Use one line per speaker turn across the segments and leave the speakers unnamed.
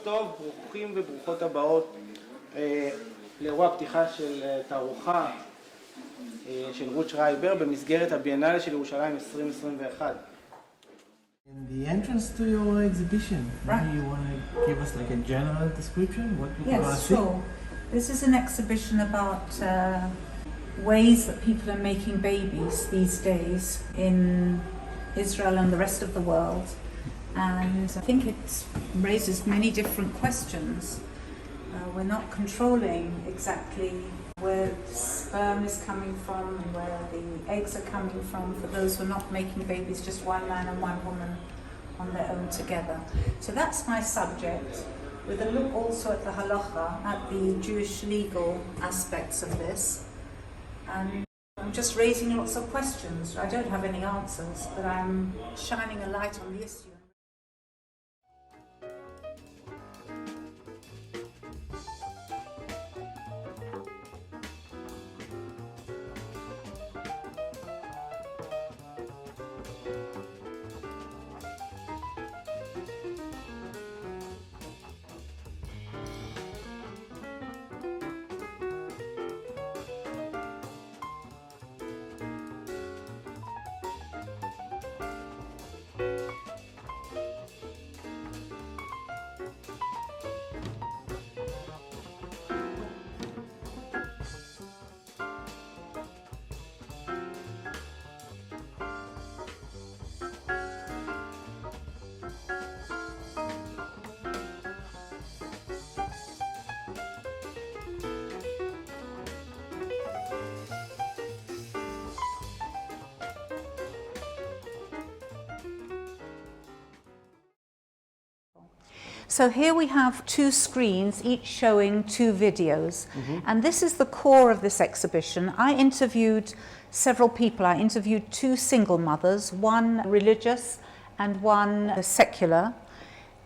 טוב, ברוכים וברוכות הבאות לאירוע הפתיחה של תערוכה של רות שרייבר במסגרת הביאנלה של ירושלים 2021.
In the entrance to your exhibition, maybe you want to give us like a general description, what people are seeing?
Yes, sure. This is an exhibition about ways that people are making babies these days in Israel and the rest of the world. And I think it raises many different questions. We're not controlling exactly where sperm is coming from and where the eggs are coming from for those who are not making babies, just one man and one woman on their own together. So that's my subject, with a look also at the halacha, at the Jewish legal aspects of this. And I'm just raising lots of questions. I don't have any answers, but I'm shining a light on the issue. So here we have two screens, each showing two videos. And this is the core of this exhibition. I interviewed several people. I interviewed two single mothers, one religious and one secular.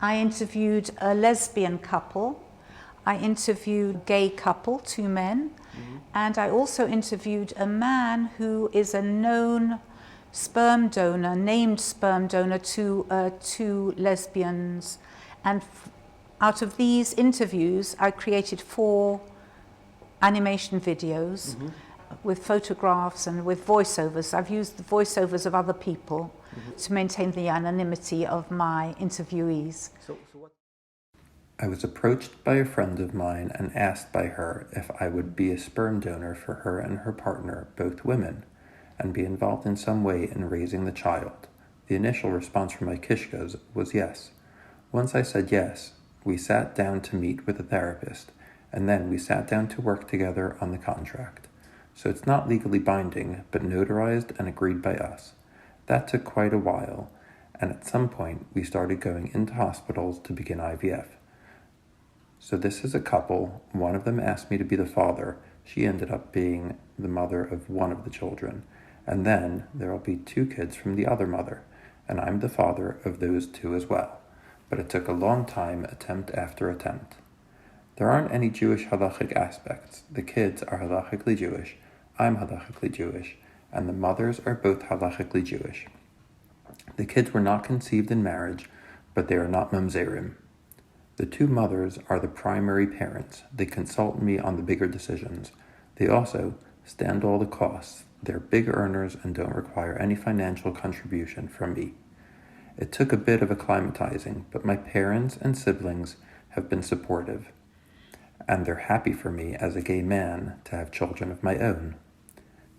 I interviewed a lesbian couple. I interviewed a gay couple, two men. And I also interviewed a man who is a known sperm donor, named sperm donor to two lesbians. And out of these interviews, I created 4 animation videos with photographs and with voiceovers. I've used the voiceovers of other people to maintain the anonymity of my interviewees.
I was approached by a friend of mine and asked by her if I would be a sperm donor for her and her partner, both women, and be involved in some way in raising the child. The initial response from my kishkas was yes. Once I said yes, we sat down to meet with a therapist, and then we sat down to work together on the contract. So it's not legally binding, but notarized and agreed by us. That took quite a while, and at some point we started going into hospitals to begin IVF. So this is a couple. One of them asked me to be the father. She ended up being the mother of one of the children. And then there will be 2 kids from the other mother, and I'm the father of those 2 as well. But it took a long time, attempt after attempt. There aren't any Jewish halachic aspects. The kids are halachically Jewish, I'm halachically Jewish, and the mothers are both halachically Jewish. The kids were not conceived in marriage, but they are not mamzerim. The 2 mothers are the primary parents. They consult me on the bigger decisions. They also stand all the costs. They're big earners and don't require any financial contribution from me. It took a bit of acclimatizing, but my parents and siblings have been supportive, and they're happy for me as a gay man to have children of my own.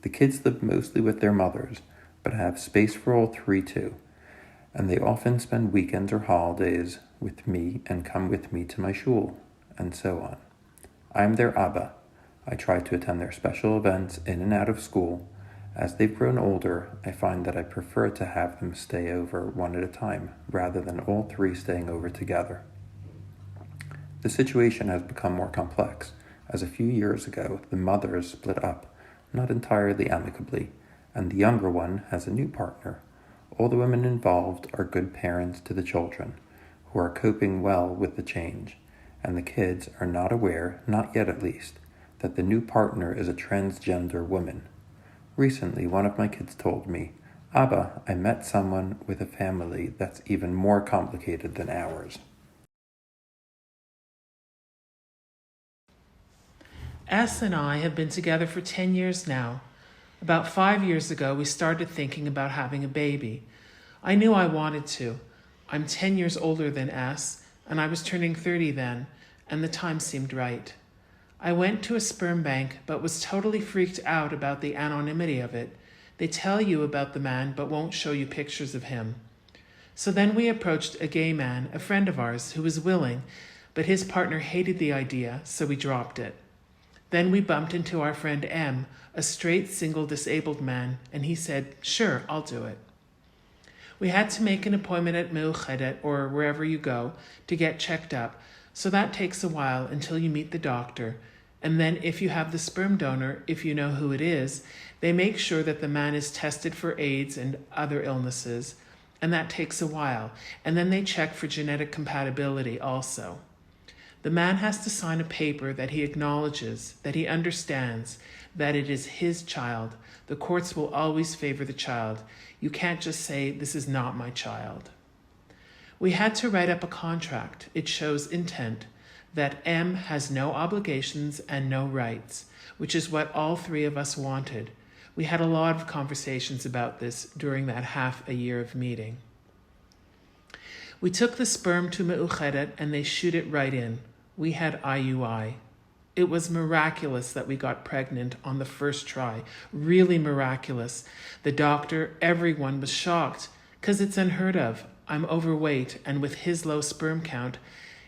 The kids live mostly with their mothers, but have space for all 3 too, and they often spend weekends or holidays with me and come with me to my shul, and so on. I'm their Abba. I try to attend their special events in and out of school. As they've grown older, I find that I prefer to have them stay over one at a time, rather than all 3 staying over together. The situation has become more complex, as a few years ago, the mothers split up, not entirely amicably, and the younger one has a new partner. All the women involved are good parents to the children, who are coping well with the change, and the kids are not aware, not yet at least, that the new partner is a transgender woman. Recently, one of my kids told me, "Abba, I met someone with a family that's even more complicated than ours."
S and I have been together for 10 years now. About 5 years ago, we started thinking about having a baby. I knew I wanted to. I'm 10 years older than S, and I was turning 30 then, and the time seemed right. I went to a sperm bank, but was totally freaked out about the anonymity of it. They tell you about the man, but won't show you pictures of him. So then we approached a gay man, a friend of ours, who was willing, but his partner hated the idea, so we dropped it. Then we bumped into our friend M, a straight, single, disabled man, and he said, "Sure, I'll do it." We had to make an appointment at Meuchedet, or wherever you go, to get checked up, so that takes a while until you meet the doctor. And then if you have the sperm donor, if you know who it is, they make sure that the man is tested for AIDS and other illnesses, and that takes a while. And then they check for genetic compatibility also. The man has to sign a paper that he acknowledges, that he understands, that it is his child. The courts will always favor the child. You can't just say, "This is not my child." We had to write up a contract. It shows intent, that M has no obligations and no rights, which is what all three of us wanted. We had a lot of conversations about this during that half a year of meeting. We took the sperm to Meuchedet and they shoot it right in. We had IUI. It was miraculous that we got pregnant on the first try. Really miraculous. The doctor, everyone was shocked because it's unheard of. I'm overweight, and with his low sperm count,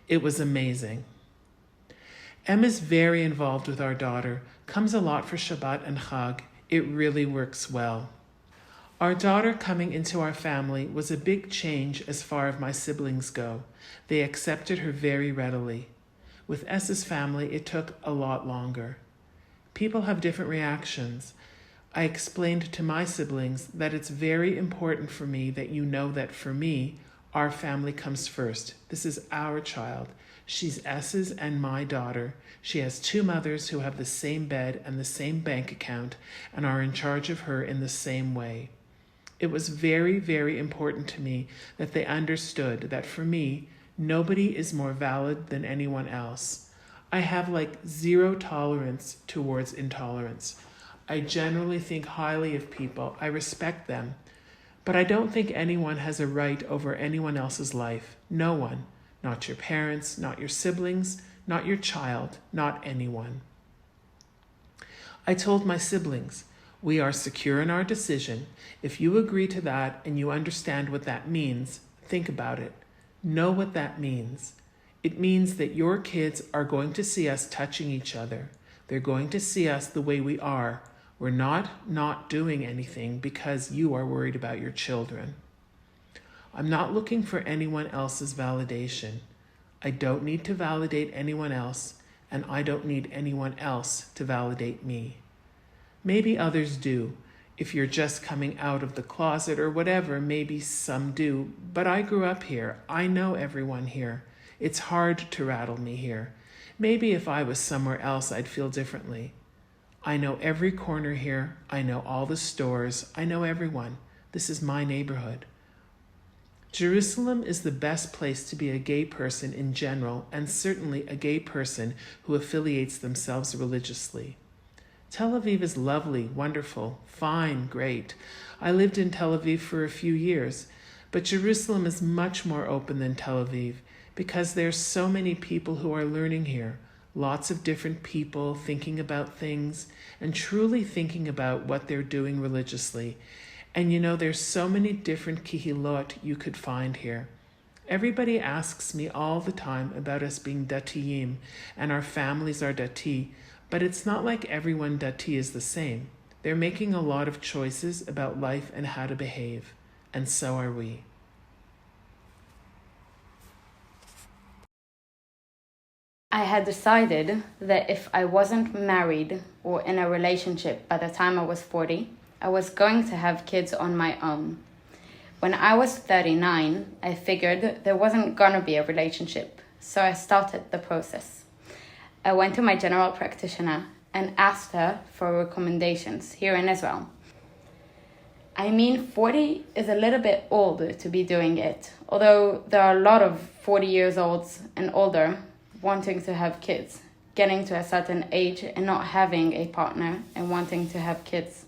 it was amazing. Em is very involved with our daughter, comes a lot for Shabbat and Chag. It really works well. Our daughter coming into our family was a big change as far as my siblings go. They accepted her very readily. With S's family, it took a lot longer. People have different reactions. I explained to my siblings that it's very important for me that you know that for me, our family comes first. This is our child. She's S's and my daughter. She has two mothers who have the same bed and the same bank account and are in charge of her in the same way. It was very, very important to me that they understood that for me, nobody is more valid than anyone else. I have zero tolerance towards intolerance. I generally think highly of people. I respect them. But I don't think anyone has a right over anyone else's life. No one. Not your parents, not your siblings, not your child, not anyone. I told my siblings, we are secure in our decision. If you agree to that and you understand what that means, think about it. Know what that means. It means that your kids are going to see us touching each other. They're going to see us the way we are. We're not doing anything because you are worried about your children. I'm not looking for anyone else's validation. I don't need to validate anyone else, and I don't need anyone else to validate me. Maybe others do. If you're just coming out of the closet or whatever, maybe some do. But I grew up here. I know everyone here. It's hard to rattle me here. Maybe if I was somewhere else, I'd feel differently. I know every corner here. I know all the stores. I know everyone. This is my neighborhood. Jerusalem is the best place to be a gay person in general, and certainly a gay person who affiliates themselves religiously. Tel Aviv is lovely, wonderful, fine, great. I lived in Tel Aviv for a few years, but Jerusalem is much more open than Tel Aviv because there's so many people who are learning here, lots of different people thinking about things and truly thinking about what they're doing religiously. And there's so many different kihilot you could find here. Everybody asks me all the time about us being datiyim, and our families are dati, but it's not like everyone dati is the same. They're making a lot of choices about life and how to behave, and so are we.
I had decided that if I wasn't married or in a relationship by the time I was 40, I was going to have kids on my own. When I was 39, I figured there wasn't gonna be a relationship, so I started the process. I went to my general practitioner and asked her for recommendations here in Israel. 40 is a little bit old to be doing it, although there are a lot of 40 years olds and older wanting to have kids. getting to a certain age and not having a partner and wanting to have kids.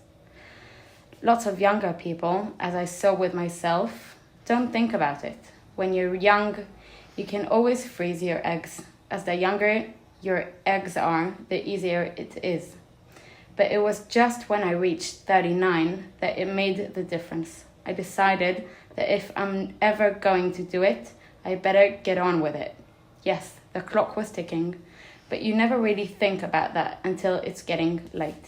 Lots of younger people, as I saw with myself, don't think about it. When you're young, you can always freeze your eggs. As the younger your eggs are, the easier it is. But it was just when I reached 39 that it made the difference. I decided that if I'm ever going to do it, I better get on with it. Yes, the clock was ticking, but you never really think about that until it's getting late.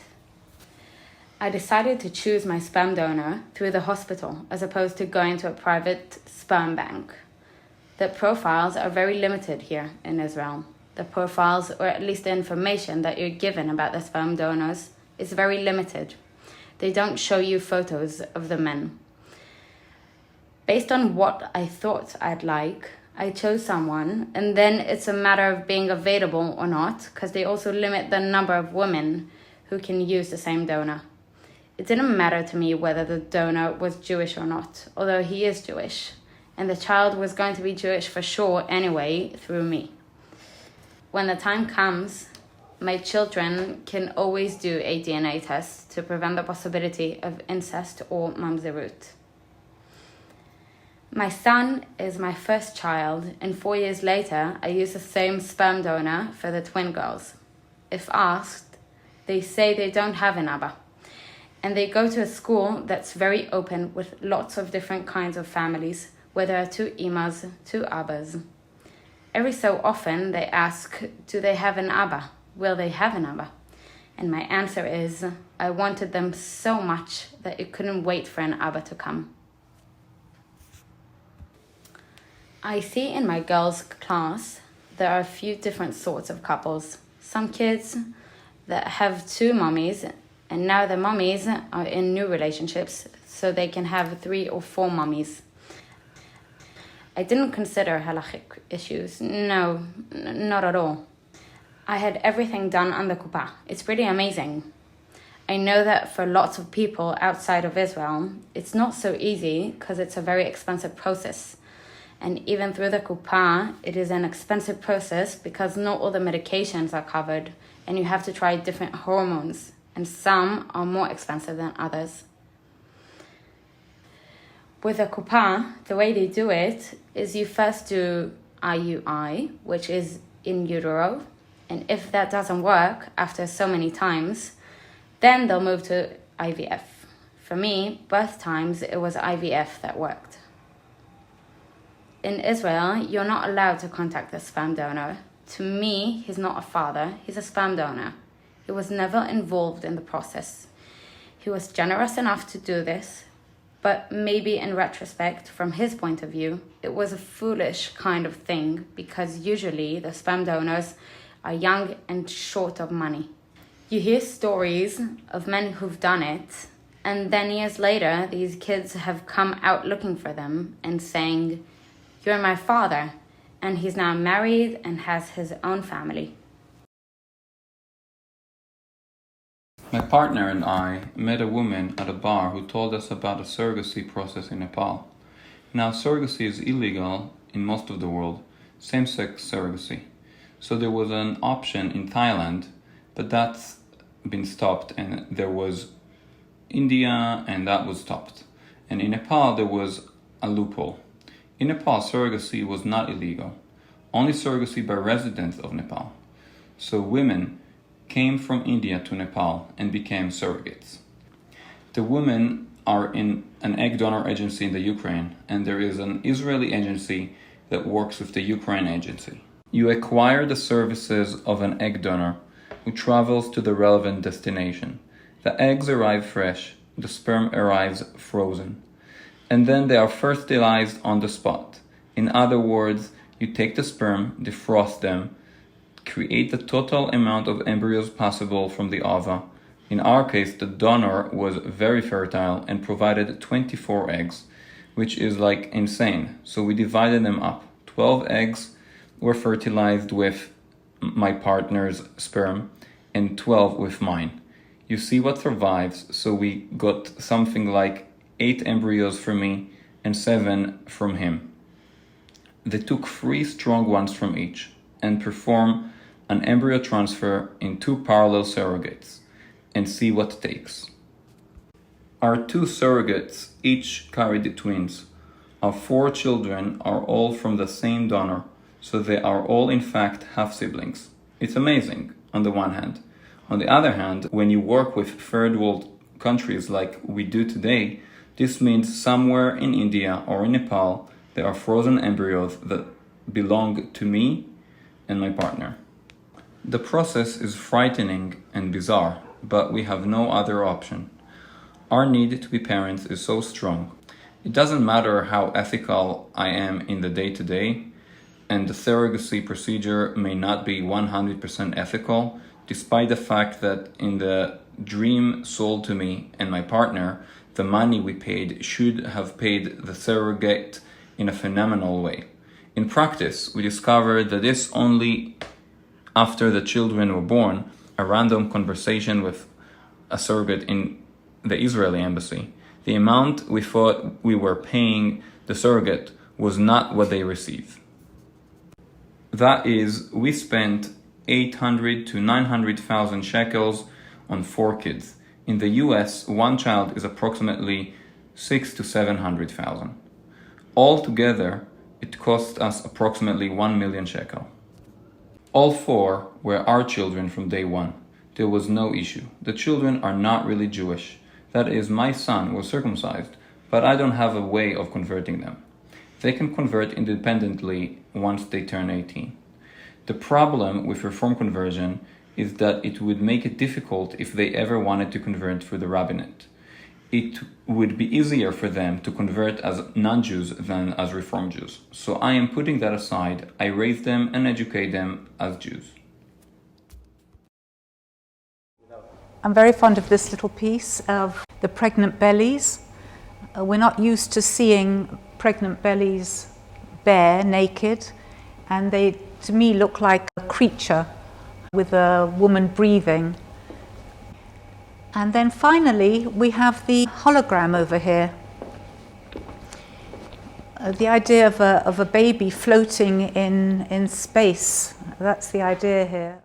I decided to choose my sperm donor through the hospital as opposed to going to a private sperm bank. The profiles are very limited here in Israel. The profiles, or at least the information that you're given about the sperm donors, is very limited. They don't show you photos of the men. Based on what I thought I'd like, I chose someone, and then it's a matter of being available or not, because they also limit the number of women who can use the same donor. It didn't matter to me whether the donor was Jewish or not, although he is Jewish, and the child was going to be Jewish for sure anyway through me. When the time comes, my children can always do a DNA test to prevent the possibility of incest or mamzerut. My son is my first child, and 4 years later, I use the same sperm donor for the twin girls. If asked, they say they don't have an Abba, and they go to a school that's very open with lots of different kinds of families, where there are 2 Imas, 2 Abbas. Every so often, they ask, do they have an Abba? Will they have an Abba? And my answer is, I wanted them so much that it couldn't wait for an Abba to come. I see in my girls' class, there are a few different sorts of couples. Some kids that have 2 mummies, and now the mummies are in new relationships, so they can have 3 or 4 mummies. I didn't consider halachic issues. No, not at all. I had everything done on the kuppah. It's pretty amazing. I know that for lots of people outside of Israel, it's not so easy because it's a very expensive process. And even through the kuppah, it is an expensive process because not all the medications are covered and you have to try different hormones, and some are more expensive than others. With a kuppah, the way they do it is you first do IUI, which is in utero, and if that doesn't work after so many times, then they'll move to IVF. For me, both times it was IVF that worked. In Israel, you're not allowed to contact the sperm donor. To me, he's not a father, he's a sperm donor. He was never involved in the process. He was generous enough to do this, but maybe in retrospect, from his point of view, it was a foolish kind of thing because usually the sperm donors are young and short of money. You hear stories of men who've done it, and then years later, these kids have come out looking for them and saying, "You're my father," and he's now married and has his own family.
My partner and I met a woman at a bar who told us about a surrogacy process in Nepal. Now, surrogacy is illegal in most of the world, same-sex surrogacy. So there was an option in Thailand, but that's been stopped, and there was India, and that was stopped. And in Nepal, there was a loophole. In Nepal, surrogacy was not illegal, only surrogacy by residents of Nepal. So women came from India to Nepal and became surrogates. The women are in an egg donor agency in the Ukraine, and there is an Israeli agency that works with the Ukraine agency. You acquire the services of an egg donor who travels to the relevant destination. The eggs arrive fresh, the sperm arrives frozen, and then they are fertilized on the spot. In other words, you take the sperm, defrost them, create the total amount of embryos possible from the ova. In our case, the donor was very fertile and provided 24 eggs, which is like insane. So we divided them up. 12 eggs were fertilized with my partner's sperm and 12 with mine. You see what survives, so we got something like 8 embryos from me and 7 from him. They took 3 strong ones from each and perform
an embryo transfer in 2 parallel surrogates and see what takes. Our 2 surrogates each carried twins. Our 4 children are all from the same donor, so they are all in fact half-siblings. It's amazing, on the one hand. On the other hand, when you work with third world countries like we do today, this means somewhere in India or in Nepal, there are frozen embryos that belong to me and my partner. The process is frightening and bizarre, but we have no other option. Our need to be parents is so strong. It doesn't matter how ethical I am in the day-to-day, and the surrogacy procedure may not be 100% ethical, despite the fact that in the dream sold to me and my partner, the money we paid should have paid the surrogate in a phenomenal way. In practice, we discovered that this only after the children were born, a random conversation with a surrogate in the Israeli embassy. The amount we thought we were paying the surrogate was not what they received. That is, we spent 800 to 900,000 shekels on 4 kids. In the US, 1 child is approximately 600 to 700,000. Altogether, it cost us approximately 1 million shekel. All 4 were our children from day one. There was no issue. The children are not really Jewish. That is, my son was circumcised, but I don't have a way of converting them. They can convert independently once they turn 18. The problem with Reform conversion is that it would make it difficult if they ever wanted to convert through the rabbinate. It would be easier for them to convert as non-Jews than as Reform Jews. So I am putting that aside. I raise them and educate them as Jews.
I'm very fond of this little piece of the pregnant bellies. We're not used to seeing pregnant bellies bare, naked, and they, to me, look like a creature with a woman breathing. And then finally, we have the hologram over here. The idea of a baby floating in space. That's the idea here.